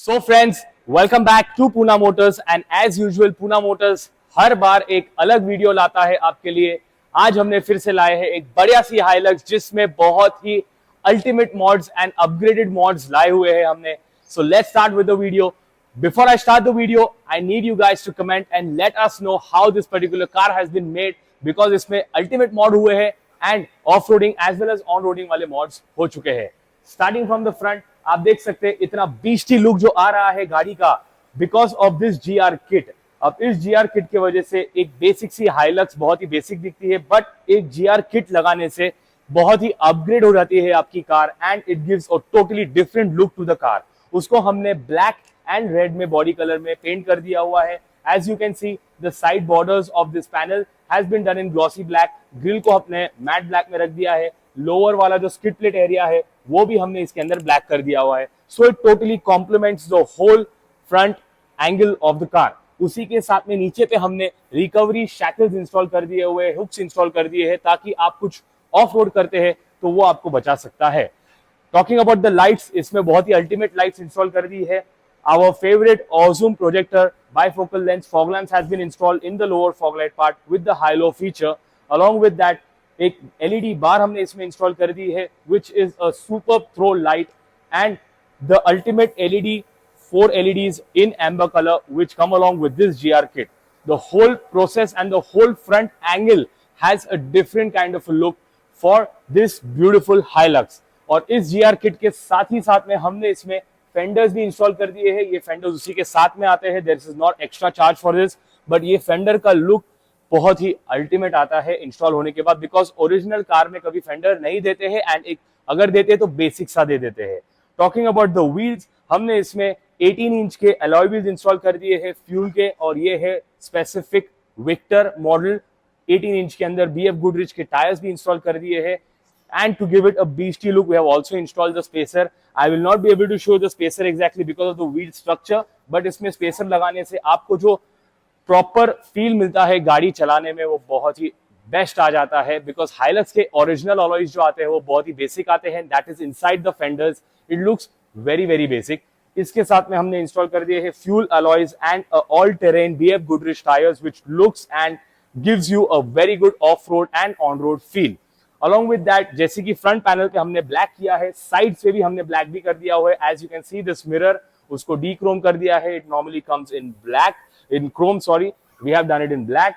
So friends, welcome back to Poona Motors and as usual Poona Motors हर बार एक अलग वीडियो लाता है आपके लिए। आज हमने फिर से लाए हैं एक बढ़िया सी हाइलक्स जिसमें बहुत ही ultimate mods and upgraded mods लाए हुए हैं हमने। So let's start with the video. Before I start the video, I need you guys to comment and let us know how this particular car has been made because इसमें ultimate mod हुए हैं and off-roading as well as on-roading वाले mods हो चुके हैं। Starting from the front, आप देख सकते हैं इतना beastie look जो आ रहा है गाड़ी का because of this GR kit। अब इस GR kit की वजह से एक बेसिक सी हाइलक्स बहुत ही बेसिक दिखती है, बट एक GR kit लगाने से बहुत ही अपग्रेड हो जाती है आपकी car and it gives a totally different look to the car. उसको हमने ब्लैक एंड रेड में बॉडी कलर में पेंट कर दिया हुआ है। As you can see the side borders of this panel has been done in glossy black. Grill को हमने मैट ब्लैक में रख दिया है। लोअर वाला जो स्किड प्लेट एरिया है वो भी हमने इसके अंदर ब्लैक कर दिया हुआ है। So it totally complements the whole front angle of the car. उसी के साथ में नीचे पे हमने रिकवरी शैकल्स इंस्टॉल कर दिए हुए, हुक्स इंस्टॉल कर दिए हैं ताकि आप कुछ ऑफ रोड करते हैं तो वो आपको बचा सकता है। टॉकिंग अबाउट द लाइट्स, इसमें बहुत ही अल्टीमेट लाइट्स इंस्टॉल कर दी है। Our favorite Awesome projector bifocal lens fog lamps has been installed in the lower fog light part with the high-low feature. Along with that, एक LED bar हमने इसमें install कर दी है, which is a super throw light and the ultimate LED, 4 LEDs in amber color, which come along with this GR kit. The whole process and the whole front angle has a different kind of a look for this beautiful Hilux. और इस GR kit के साथ ही साथ में हमने इसमें fenders भी install कर दिए हैं। ये फेंडर्स उसी के साथ में आते हैं। There is not extra charge for this, but ये फेंडर का लुक बहुत ही अल्टीमेट आता है इंस्टॉल होने के बाद, बिकॉज ओरिजिनल कार में कभी फेंडर नहीं देते हैं एंड एक अगर देते हैं तो बेसिक सा दे देते हैं। टॉकिंग अबाउट द व्हील्स, हमने इसमें 18 इंच के अलॉय व्हील्स इंस्टॉल कर दिए हैं फ्यूल के, और ये है स्पेसिफिक विक्टर मॉडल। 18 इंच के अंदर BF Goodrich के टायर्स भी इंस्टॉल कर दिए हैं। And to give it a beastie look, we have also installed the spacer. I will not be able to show the spacer exactly because of the wheel structure, but इसमें spacer लगाने से आपको जो proper feel मिलता है गाड़ी चलाने में वो बहुत ही बेस्ट आ जाता है। because Hilux के original alloys जो आते हैं वो बहुत ही basic आते हैं, that is inside the fenders. It looks very very basic. इसके साथ में हमने इंस्टॉल कर दिए हैं fuel alloys and all terrain BF Goodrich tires, which looks and gives you a very good off-road and on-road feel. Along with that, जैसे कि front panel पे हमने ब्लैक किया है, साइड से भी हमने ब्लैक भी कर दिया हुआ है। As you can see this mirror, उसको डी क्रोम कर दिया है। It normally comes in black, in chrome sorry, we have done it in black.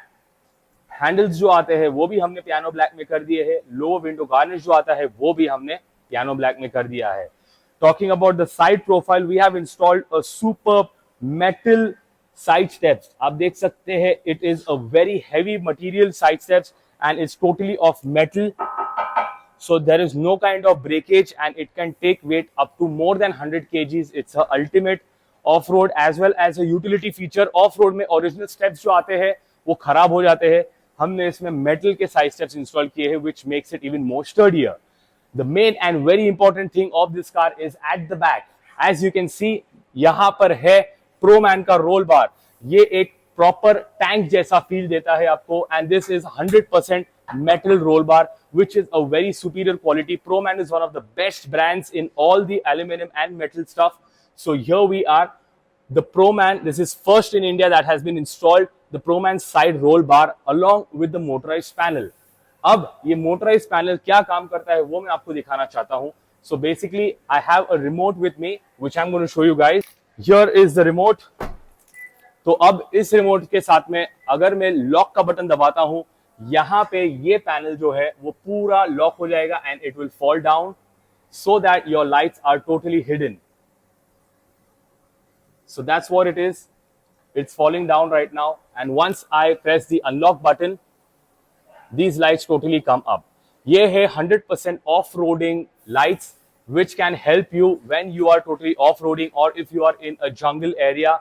Handles जो आते हैं वो भी हमने पियानो ब्लैक में कर दिए है। लो विंडो गार्निश जो आता है वो भी हमने पियानो ब्लैक में कर दिया है। Talking about the side profile, we have installed a superb metal side steps. आप देख सकते हैं it is a very heavy material side steps and it's totally of metal, so there is no kind of breakage and it can take weight up to more than 100 kgs. It's a ultimate off-road as well as a utility feature. off-road में original steps जो आते हैं वो खराब हो जाते हैं, हमने इसमें metal के side steps इंस्टॉल किए हैं, which makes it even more sturdier. The main and very important thing of this car is at the back. As you can see, यहाँ पर है ProMan का roll bar. ये एक प्रॉपर टैंक जैसा feel देता है आपको, and this is 100% metal roll bar which is a very superior quality. ProMan is one of the best brands in all the aluminum and metal stuff. So here we are, the ProMan, this is first in India that has been installed, the ProMan side roll bar along with the motorized panel. अब ये motorized panel क्या काम करता है वो मैं आपको दिखाना चाहता हूँ। So basically I have a remote with me which I'm going to show you guys. Here is the remote. तो अब इस रिमोट के साथ में अगर मैं लॉक का बटन दबाता हूं, यहां पे ये पैनल जो है वो पूरा लॉक हो जाएगा and it will fall down so that your lights are totally hidden. So that's what it is, it's falling down right now and once I press the unlock button these lights totally come up. ये है 100% off-roading lights which can help you when you are totally off-roading or if you are in a jungle area,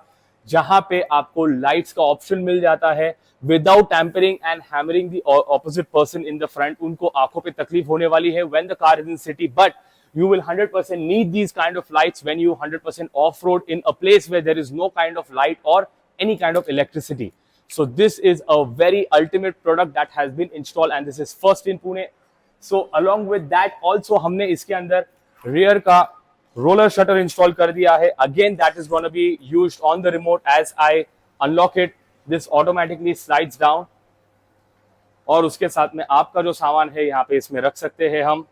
जहां पे आपको lights का option मिल जाता है without tampering and hammering the opposite person in the front. उनको आंखों पे तकलीफ होने वाली है when the car is in city, but you will 100% need these kind of lights when you 100% off-road in a place where there is no kind of light or any kind of electricity. So this is a very ultimate product that has been installed and this is first in Pune. So along with that also हमने इसके अंदर rear का roller shutter install कर दिया है. Again, that is going to be used on the remote. As I unlock it, this automatically slides down. और उसके साथ में आपका जो सामान है यहाँ पे इसमें रख सकते हैं हम.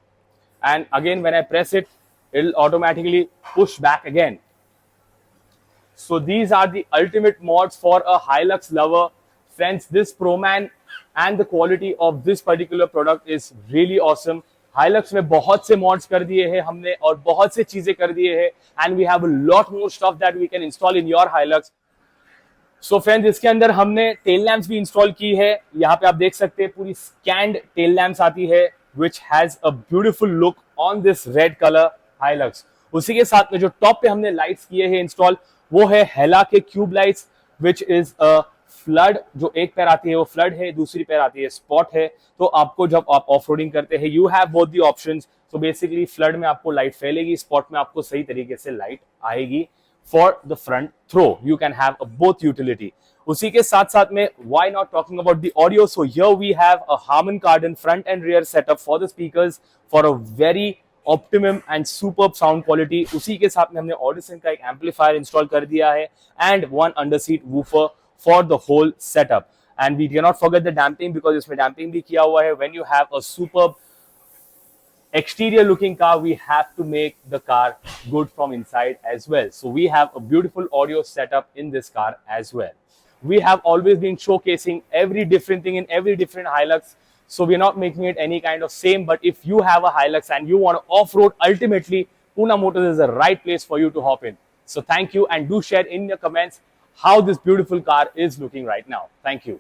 And again, when I press it, it'll automatically push back again. So these are the ultimate mods for a Hilux lover. Friends, this ProMan and the quality of this particular product is really awesome. Hilux में बहुत से mods कर दिए हैं हमने और बहुत से चीजें कर दिए हैं. And we have a lot more stuff that we can install in your Hilux. So friends, इसके अंदर हमने tail lamps भी install की है. यहाँ पे आप देख सकते हैं पूरी scanned tail lamps आती है, which has a beautiful look on this red color Hilux. उसी के साथ में जो टॉप पे हमने लाइट्स किए हैं इंस्टॉल, वो है हेला के cube lights, which is a flood. जो एक पैर आती है वो फ्लड है, दूसरी पैर आती है स्पॉट है. तो आपको जब आप ऑफ रोडिंग करते हैं, you have both the options. तो बेसिकली फ्लड में आपको लाइट फैलेगी, स्पॉट में आपको सही तरीके से लाइट आएगी. For the front throw you can have both utility. उसी के साथ साथ में why not talking about the audio? So here we have a Harman Kardon front and rear setup for the speakers for a very optimum and superb sound quality. उसी के साथ में हमने Audison का एक amplifier install कर दिया है and one underseat woofer for the whole setup. And we cannot forget the damping because इसमें damping भी किया हुआ है. When you have a superb exterior looking car, we have to make the car good from inside as well. So we have a beautiful audio setup in this car as well. We have always been showcasing every different thing in every different Hilux. So we're not making it any kind of same, but if you have a Hilux and you want to off-road, ultimately, Pune Motors is the right place for you to hop in. So thank you, and do share in your comments how this beautiful car is looking right now. Thank you.